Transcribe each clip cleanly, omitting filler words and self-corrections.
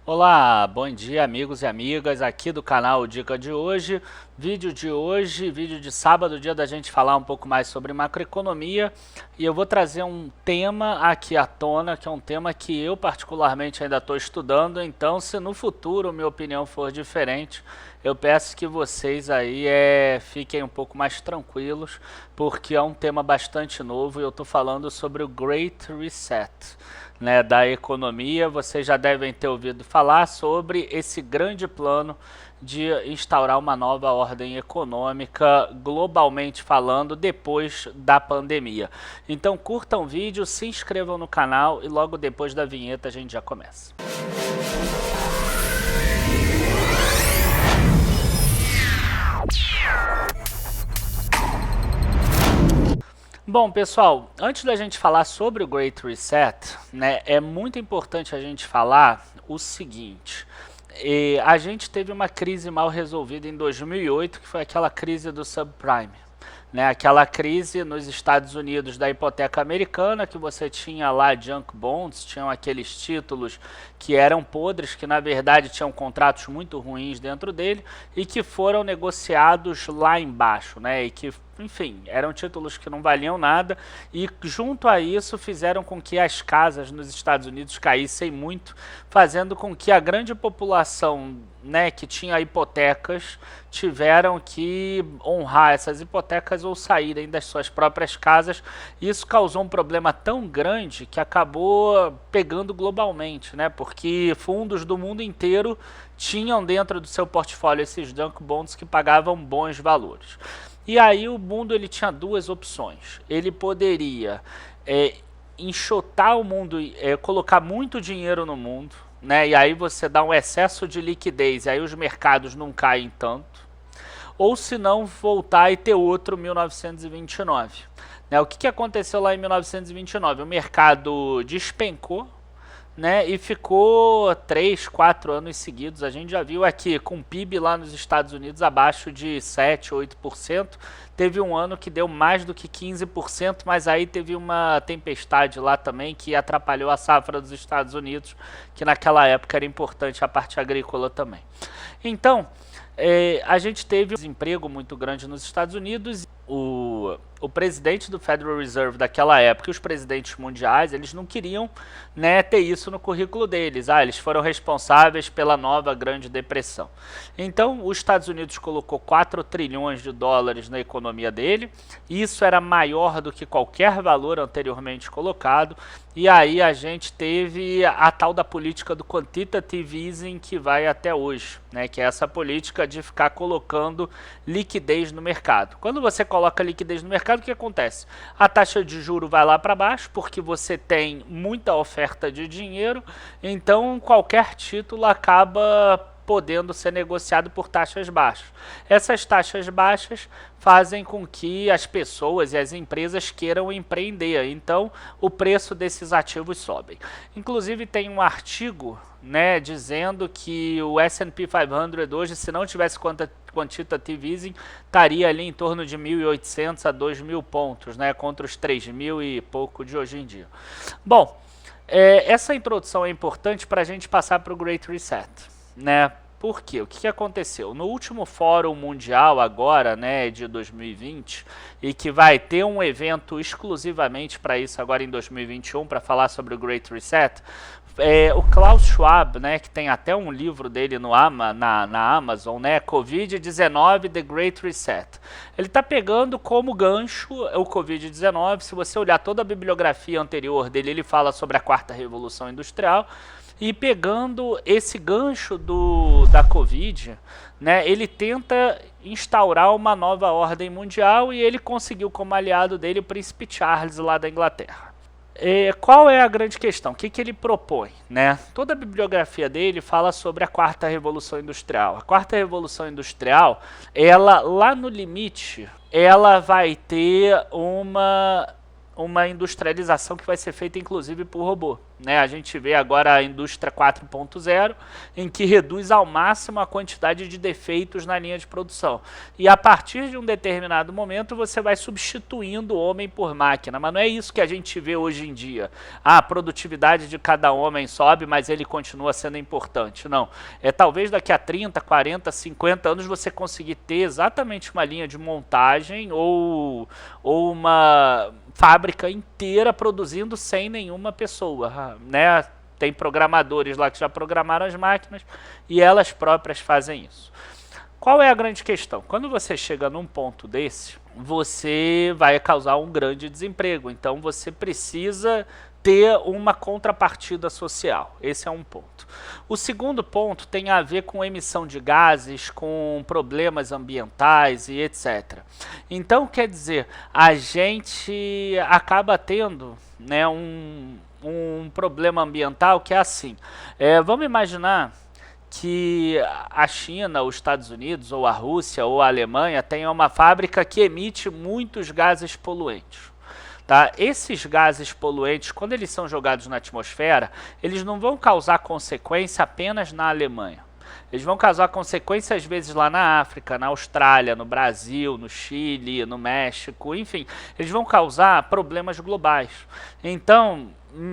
Olá, bom dia amigos e amigas aqui do canal Dica de hoje. Vídeo de sábado, dia da gente falar um pouco mais sobre macroeconomia. E eu vou trazer um tema aqui à tona, que é um tema que eu particularmente ainda estou estudando. Então, se no futuro minha opinião for diferente, eu peço que vocês aí fiquem um pouco mais tranquilos, porque é um tema bastante novo e eu estou falando sobre o Great Reset, né, da economia. Vocês já devem ter ouvido falar sobre esse grande plano de instaurar uma nova ordem econômica, globalmente falando, depois da pandemia. Então curtam o vídeo, se inscrevam no canal e logo depois da vinheta a gente já começa. Bom, pessoal, antes da gente falar sobre o Great Reset, né, é muito importante a gente falar o seguinte. A gente teve uma crise mal resolvida em 2008, que foi aquela crise do subprime. Né, aquela crise nos Estados Unidos da hipoteca americana, que você tinha lá junk bonds, tinham aqueles títulos que eram podres, que na verdade tinham contratos muito ruins dentro dele e que foram negociados lá embaixo, né, e que, enfim, eram títulos que não valiam nada e junto a isso fizeram com que as casas nos Estados Unidos caíssem muito, fazendo com que a grande população, né, que tinha hipotecas, tiveram que honrar essas hipotecas ou saírem das suas próprias casas. Isso causou um problema tão grande que acabou pegando globalmente, né, porque fundos do mundo inteiro tinham dentro do seu portfólio esses junk bonds que pagavam bons valores. E aí o mundo ele tinha duas opções. Ele poderia enxotar o mundo, colocar muito dinheiro no mundo, né? E aí você dá um excesso de liquidez, e aí os mercados não caem tanto. Ou se não, voltar e ter outro 1929. Né? O que aconteceu lá em 1929? O mercado despencou, né, e ficou 3, 4 anos seguidos. A gente já viu aqui com o PIB lá nos Estados Unidos abaixo de 7, 8%. Teve um ano que deu mais do que 15%, mas aí teve uma tempestade lá também que atrapalhou a safra dos Estados Unidos, que naquela época era importante a parte agrícola também. Então, a gente teve um desemprego muito grande nos Estados Unidos. O presidente do Federal Reserve daquela época e os presidentes mundiais, eles não queriam, né, ter isso no currículo deles. Eles foram responsáveis pela nova Grande Depressão. Então, os Estados Unidos colocou 4 trilhões de dólares na economia dele. Isso era maior do que qualquer valor anteriormente colocado. E aí a gente teve a tal da política do quantitative easing que vai até hoje, né, que é essa política de ficar colocando liquidez no mercado. Quando você coloca liquidez no mercado, o que acontece? A taxa de juro vai lá para baixo, porque você tem muita oferta de dinheiro, então qualquer título acaba podendo ser negociado por taxas baixas. Essas taxas baixas fazem com que as pessoas e as empresas queiram empreender, então o preço desses ativos sobe. Inclusive tem um artigo, né, dizendo que o S&P 500 hoje, se não tivesse quantitative easing, estaria ali em torno de 1.800 a 2.000 pontos, né, contra os 3.000 e pouco de hoje em dia. Bom, essa introdução é importante para a gente passar para o Great Reset, né? Por quê? O que aconteceu? No último Fórum Mundial agora, né, de 2020, e que vai ter um evento exclusivamente para isso agora em 2021, para falar sobre o Great Reset, o Klaus Schwab, né, que tem até um livro dele na Amazon, né, Covid-19, The Great Reset. Ele está pegando como gancho o Covid-19. Se você olhar toda a bibliografia anterior dele, ele fala sobre a quarta revolução industrial. E pegando esse gancho da Covid, né, ele tenta instaurar uma nova ordem mundial e ele conseguiu como aliado dele o príncipe Charles lá da Inglaterra. Qual é a grande questão? O que ele propõe? Né? Toda a bibliografia dele fala sobre a quarta revolução industrial. A quarta revolução industrial, ela lá no limite, ela vai ter uma industrialização que vai ser feita inclusive por robô. Né? A gente vê agora a indústria 4.0, em que reduz ao máximo a quantidade de defeitos na linha de produção. E a partir de um determinado momento você vai substituindo o homem por máquina, mas não é isso que a gente vê hoje em dia. A produtividade de cada homem sobe, mas ele continua sendo importante. Não, talvez daqui a 30, 40, 50 anos você conseguir ter exatamente uma linha de montagem ou uma fábrica inteira produzindo sem nenhuma pessoa, né? Tem programadores lá que já programaram as máquinas e elas próprias fazem isso. Qual é a grande questão? Quando você chega num ponto desse, você vai causar um grande desemprego. Então você precisa ter uma contrapartida social. Esse é um ponto. O segundo ponto tem a ver com emissão de gases, com problemas ambientais e etc. Então, quer dizer, a gente acaba tendo, né, um problema ambiental que é assim. Vamos imaginar que a China, os Estados Unidos, ou a Rússia, ou a Alemanha tenham uma fábrica que emite muitos gases poluentes. Tá? Esses gases poluentes, quando eles são jogados na atmosfera, eles não vão causar consequência apenas na Alemanha. Eles vão causar consequência às vezes lá na África, na Austrália, no Brasil, no Chile, no México, enfim. Eles vão causar problemas globais. Então,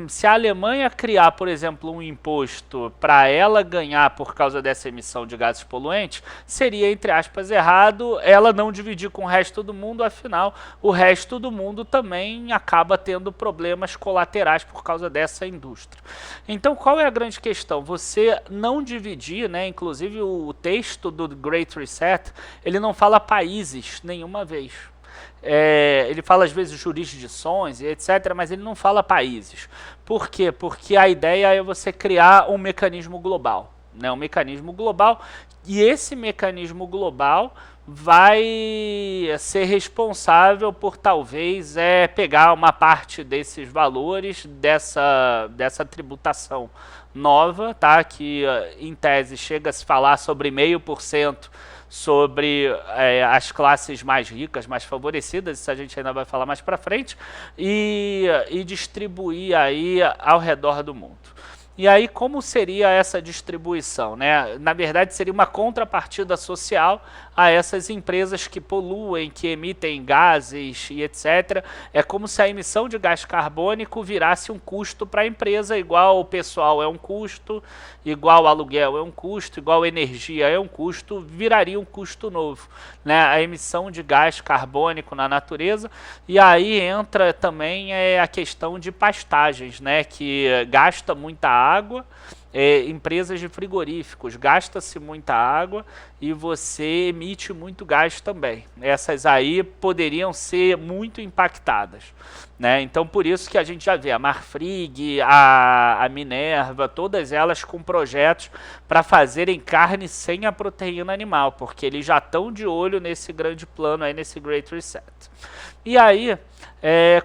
se a Alemanha criar, por exemplo, um imposto para ela ganhar por causa dessa emissão de gases poluentes, seria, entre aspas, errado ela não dividir com o resto do mundo, afinal, o resto do mundo também acaba tendo problemas colaterais por causa dessa indústria. Então, qual é a grande questão? Você não dividir, né, inclusive o texto do Great Reset, ele não fala países nenhuma vez. Ele fala às vezes jurisdições e etc, mas ele não fala países. Por quê? Porque a ideia é você criar um mecanismo global, né? Um mecanismo global, e esse mecanismo global vai ser responsável por talvez pegar uma parte desses valores dessa tributação nova, tá? Que em tese chega a se falar sobre 0,5% sobre as classes mais ricas, mais favorecidas, isso a gente ainda vai falar mais para frente, e distribuir aí ao redor do mundo. E aí, como seria essa distribuição, né? Na verdade, seria uma contrapartida social a essas empresas que poluem, que emitem gases e etc. É como se a emissão de gás carbônico virasse um custo para a empresa, igual o pessoal é um custo, igual aluguel é um custo, igual energia é um custo, viraria um custo novo, né? A emissão de gás carbônico na natureza. E aí entra também a questão de pastagens, né? Que gasta muita água. Empresas de frigoríficos, gasta-se muita água e você emite muito gás também. Essas aí poderiam ser muito impactadas, né? Então, por isso que a gente já vê a Marfrig, a Minerva, todas elas com projetos para fazerem carne sem a proteína animal, porque eles já estão de olho nesse grande plano aí, nesse Great Reset. E aí,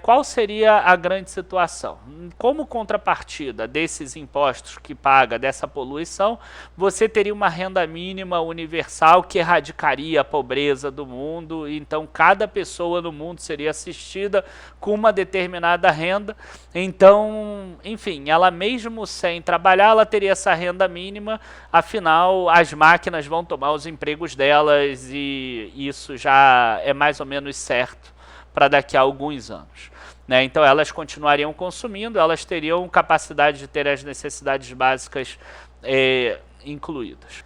qual seria a grande situação? Como contrapartida desses impostos que paga, dessa poluição, você teria uma renda mínima universal que erradicaria a pobreza do mundo, então cada pessoa no mundo seria assistida com uma determinada renda. Então, enfim, ela mesmo sem trabalhar, ela teria essa renda mínima, afinal as máquinas vão tomar os empregos delas e isso já é mais ou menos certo para daqui a alguns anos, né? Então elas continuariam consumindo, elas teriam capacidade de ter as necessidades básicas incluídas.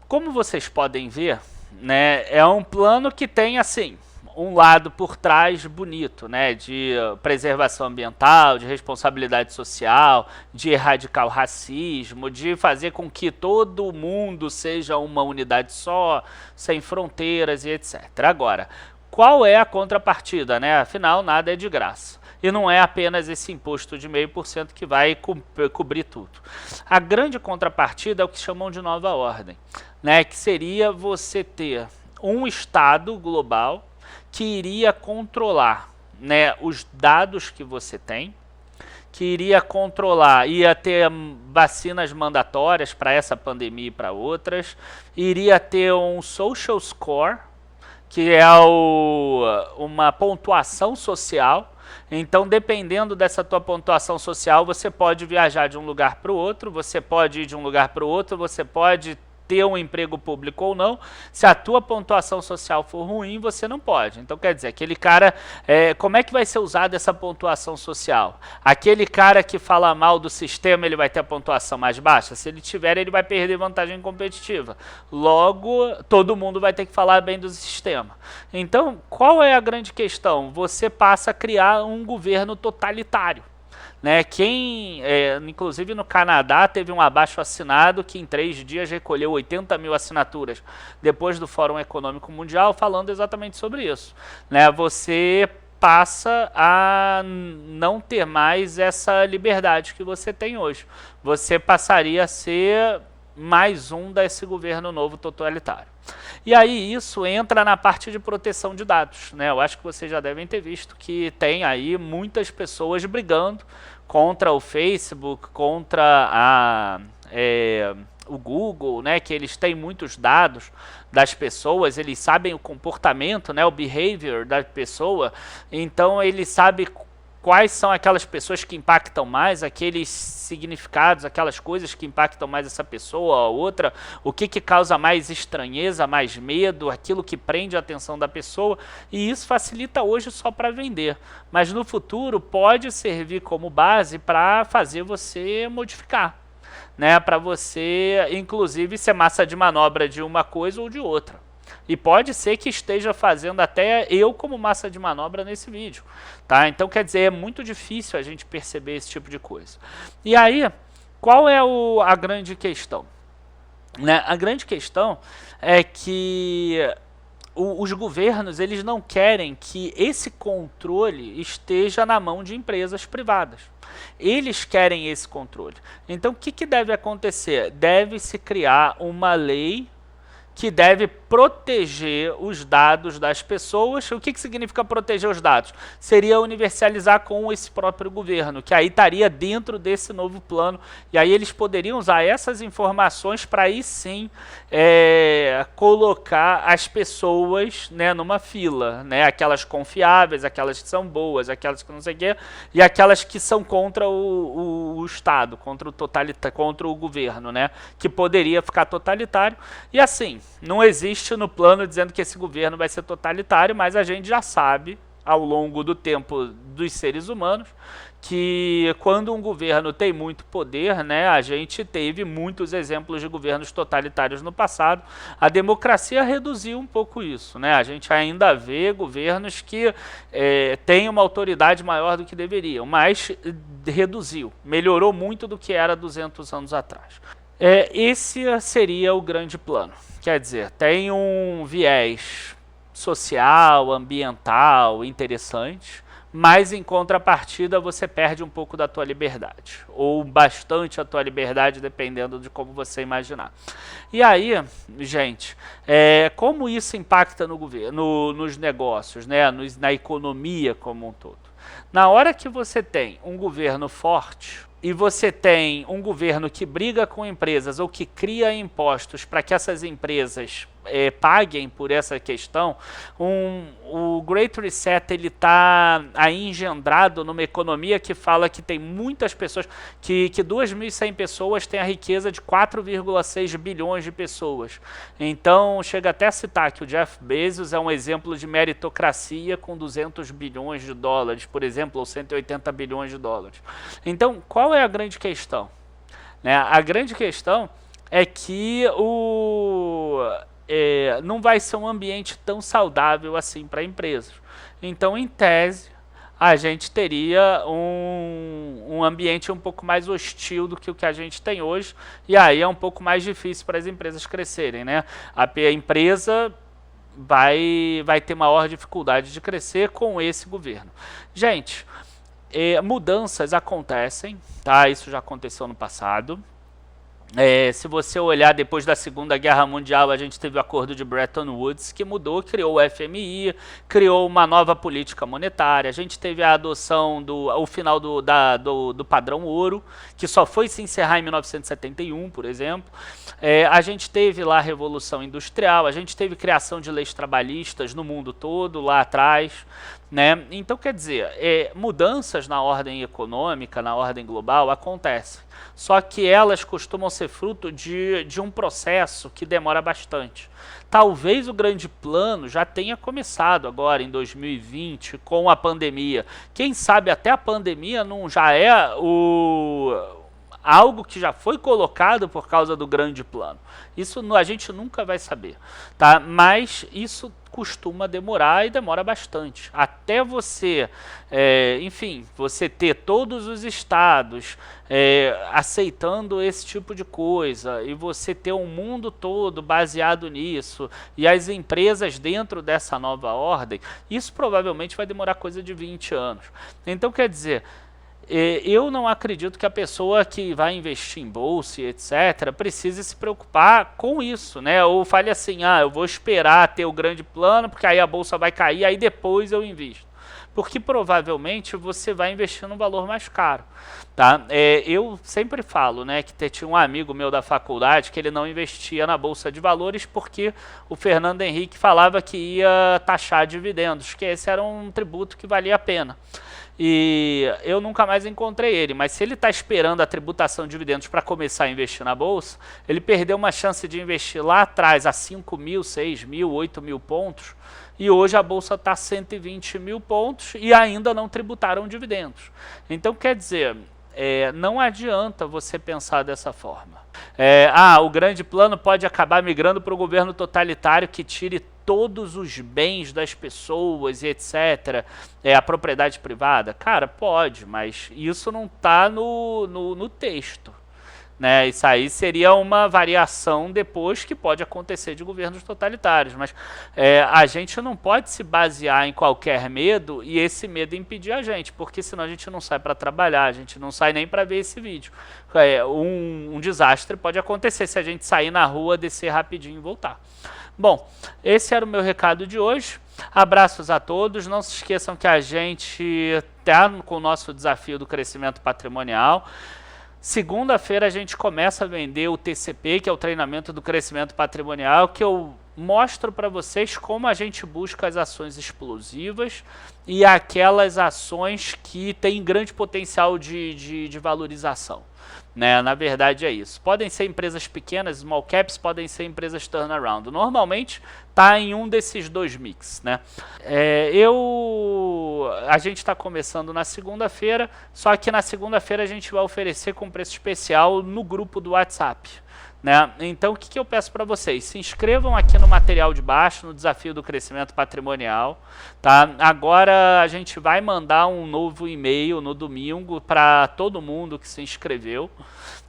Como vocês podem ver, né, é um plano que tem assim um lado por trás bonito, né, de preservação ambiental, de responsabilidade social, de erradicar o racismo, de fazer com que todo mundo seja uma unidade só, sem fronteiras e etc. Agora, qual é a contrapartida, né? Afinal, nada é de graça. E não é apenas esse imposto de 0,5% que vai cobrir tudo. A grande contrapartida é o que chamam de nova ordem, né? Que seria você ter um Estado global que iria controlar, né, os dados que você tem, que iria controlar, ia ter vacinas mandatórias para essa pandemia e para outras, iria ter um social score, que é uma pontuação social Então, dependendo dessa tua pontuação social, você pode viajar de um lugar para o outro, você pode ir de um lugar para o outro, você pode ter um emprego público ou não. Se a tua pontuação social for ruim, você não pode. Então, quer dizer, aquele cara, como é que vai ser usada essa pontuação social? Aquele cara que fala mal do sistema, ele vai ter a pontuação mais baixa? Se ele tiver, ele vai perder vantagem competitiva. Logo, todo mundo vai ter que falar bem do sistema. Então, qual é a grande questão? Você passa a criar um governo totalitário. Né, inclusive no Canadá, teve um abaixo-assinado que em 3 dias recolheu 80 mil assinaturas depois do Fórum Econômico Mundial, falando exatamente sobre isso. Né, você passa a não ter mais essa liberdade que você tem hoje. Você passaria a ser mais um desse governo novo totalitário. E aí isso entra na parte de proteção de dados, né? Eu acho que vocês já devem ter visto que tem aí muitas pessoas brigando contra o Facebook, contra o Google, né? Que eles têm muitos dados das pessoas, eles sabem o comportamento, né? O behavior da pessoa, então eles sabem quais são aquelas pessoas que impactam mais, aqueles significados, aquelas coisas que impactam mais essa pessoa ou a outra, o que causa mais estranheza, mais medo, aquilo que prende a atenção da pessoa, e isso facilita hoje só para vender. Mas no futuro pode servir como base para fazer você modificar, né? Para você, inclusive, ser massa de manobra de uma coisa ou de outra. E pode ser que esteja fazendo até eu como massa de manobra nesse vídeo. Tá? Então, quer dizer, é muito difícil a gente perceber esse tipo de coisa. E aí, qual é a grande questão? Né? A grande questão é que os governos, eles não querem que esse controle esteja na mão de empresas privadas. Eles querem esse controle. Então, o que deve acontecer? Deve-se criar uma lei que deve proteger os dados das pessoas. O que significa proteger os dados? Seria universalizar com esse próprio governo, que aí estaria dentro desse novo plano, e aí eles poderiam usar essas informações para aí sim colocar as pessoas, né, numa fila, né, aquelas confiáveis, aquelas que são boas, aquelas que não sei o quê, e aquelas que são contra o Estado, contra o governo, né, que poderia ficar totalitário. E assim, não existe no plano dizendo que esse governo vai ser totalitário, mas a gente já sabe, ao longo do tempo dos seres humanos, que quando um governo tem muito poder, né, a gente teve muitos exemplos de governos totalitários no passado. A democracia reduziu um pouco isso, né? A gente ainda vê governos que têm uma autoridade maior do que deveriam, mas reduziu, melhorou muito do que era 200 anos atrás. Esse seria o grande plano. Quer dizer, tem um viés social, ambiental, interessante, mas em contrapartida você perde um pouco da tua liberdade, ou bastante a tua liberdade, dependendo de como você imaginar. E aí, gente, como isso impacta no governo, nos negócios, né, na economia como um todo? Na hora que você tem um governo forte, e você tem um governo que briga com empresas ou que cria impostos para que essas empresas paguem por essa questão, o Great Reset está aí engendrado numa economia que fala que tem muitas pessoas, que 2.100 pessoas têm a riqueza de 4,6 bilhões de pessoas. Então, chega até a citar que o Jeff Bezos é um exemplo de meritocracia com 200 bilhões de dólares, por exemplo, ou 180 bilhões de dólares. Então, qual é a grande questão? Né? A grande questão é que não vai ser um ambiente tão saudável assim para empresas. Então, em tese, a gente teria um ambiente um pouco mais hostil do que o que a gente tem hoje, e aí é um pouco mais difícil para as empresas crescerem, né? A empresa vai ter maior dificuldade de crescer com esse governo. Gente, mudanças acontecem, tá? Isso já aconteceu no passado. Se você olhar depois da Segunda Guerra Mundial, a gente teve o acordo de Bretton Woods, que mudou, criou o FMI, criou uma nova política monetária, a gente teve a adoção, o final do padrão ouro, que só foi se encerrar em 1971, por exemplo. A gente teve lá a Revolução Industrial, a gente teve criação de leis trabalhistas no mundo todo, lá atrás. né? Então, quer dizer, mudanças na ordem econômica, na ordem global, acontecem. Só que elas costumam ser fruto de um processo que demora bastante. Talvez o grande plano já tenha começado agora em 2020 com a pandemia. Quem sabe até a pandemia não já é algo que já foi colocado por causa do grande plano. Isso a gente nunca vai saber, tá? Mas isso costuma demorar e demora bastante. Até você, enfim, você ter todos os estados aceitando esse tipo de coisa e você ter um mundo todo baseado nisso e as empresas dentro dessa nova ordem, isso provavelmente vai demorar coisa de 20 anos. Então, quer dizer, eu não acredito que a pessoa que vai investir em bolsa, etc., precise se preocupar com isso, né? Ou fale assim, eu vou esperar ter o grande plano, porque aí a bolsa vai cair, aí depois eu invisto. Porque provavelmente você vai investir num valor mais caro, tá? Eu sempre falo, né, que tinha um amigo meu da faculdade que ele não investia na Bolsa de Valores porque o Fernando Henrique falava que ia taxar dividendos, que esse era um tributo que valia a pena. E eu nunca mais encontrei ele, mas se ele está esperando a tributação de dividendos para começar a investir na Bolsa, ele perdeu uma chance de investir lá atrás a 5 mil, 6 mil, 8 mil pontos, e hoje a Bolsa está a 120 mil pontos e ainda não tributaram dividendos. Então, quer dizer, não adianta você pensar dessa forma. O grande plano pode acabar migrando para o governo totalitário que tire todos os bens das pessoas e etc. A propriedade privada? Cara, pode, mas isso não está no texto. Né? Isso aí seria uma variação depois que pode acontecer de governos totalitários, mas a gente não pode se basear em qualquer medo e esse medo impedir a gente, porque senão a gente não sai para trabalhar, a gente não sai nem para ver esse vídeo. Um desastre pode acontecer se a gente sair na rua, descer rapidinho e voltar. Bom, esse era o meu recado de hoje. Abraços a todos. Não se esqueçam que a gente está com o nosso desafio do crescimento patrimonial. Segunda-feira a gente começa a vender o TCP, que é o treinamento do crescimento patrimonial, que eu mostro para vocês como a gente busca as ações explosivas e aquelas ações que têm grande potencial de valorização. Né? Na verdade é isso. Podem ser empresas pequenas, small caps, podem ser empresas turnaround. Normalmente está em um desses dois mix. Né? A gente está começando na segunda-feira, só que na segunda-feira a gente vai oferecer com preço especial no grupo do WhatsApp. Né? Então, o que eu peço para vocês? Se inscrevam aqui no material de baixo, no desafio do crescimento patrimonial. Tá? Agora a gente vai mandar um novo e-mail no domingo para todo mundo que se inscreveu.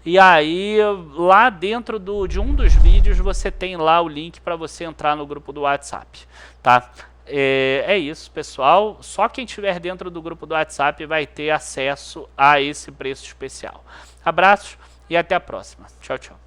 E aí, lá dentro de um dos vídeos, você tem lá o link para você entrar no grupo do WhatsApp. Tá? É isso, pessoal. Só quem estiver dentro do grupo do WhatsApp vai ter acesso a esse preço especial. Abraços e até a próxima. Tchau, tchau.